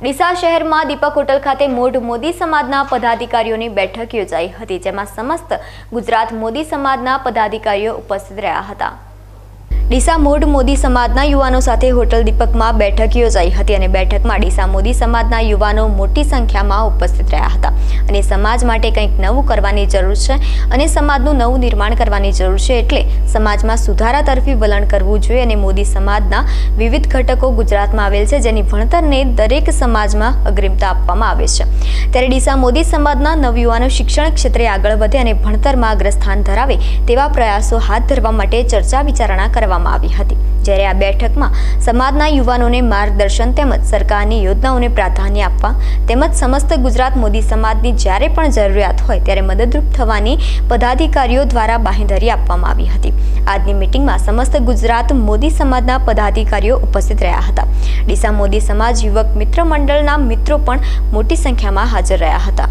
ડીસા શહેરમાં દીપક હોટલ ખાતે મોઢ મોદી સમાજના પદાધિકારીઓની બેઠક યોજાઈ હતી, જેમાં સમસ્ત ગુજરાત મોદી સમાજના પદાધિકારીઓ ઉપસ્થિત રહ્યા હતા। ડીસા મોઢ મોદી સમાજના યુવાનો સાથે હોટલ દીપકમાં બેઠક યોજાઈ હતી અને બેઠકમાં ડીસા મોદી સમાજના યુવાનો મોટી સંખ્યામાં ઉપસ્થિત રહ્યા હતા અને સમાજ માટે કંઈક નવું કરવાની જરૂર છે અને સમાજનું નવું નિર્માણ કરવાની જરૂર છે, એટલે સમાજમાં સુધારા તરફી વલણ કરવું જોઈએ અને મોદી સમાજના વિવિધ ઘટકો ગુજરાતમાં આવેલ છે, જેની ભણતરને દરેક સમાજમાં અગ્રિમતા આપવામાં આવે છે। ત્યારે ડીસા મોદી સમાજના નવયુવાનો શિક્ષણ ક્ષેત્રે આગળ વધે અને ભણતરમાં અગ્રસ્થાન ધરાવે તેવા પ્રયાસો હાથ ધરવા માટે ચર્ચા વિચારણા કરવામાં આવી હતી। જ્યારે આ બેઠકમાં સમાજના યુવાનોને માર્ગદર્શન તેમજ સરકારની યોજનાઓને પ્રાધાન્ય આપવા તેમજ સમસ્ત ગુજરાત મોદી સમાજની જ્યારે પણ જરૂરિયાત હોય ત્યારે મદદરૂપ થવાની પદાધિકારીઓ દ્વારા બાંહેધરી આપવામાં આવી હતી। આજની મીટિંગમાં સમસ્ત ગુજરાત મોદી સમાજના પદાધિકારીઓ ઉપસ્થિત રહ્યા હતા। ડીસા મોદી સમાજ યુવક મિત્ર મંડળના મિત્રો પણ મોટી સંખ્યામાં હાજર રહ્યા હતા।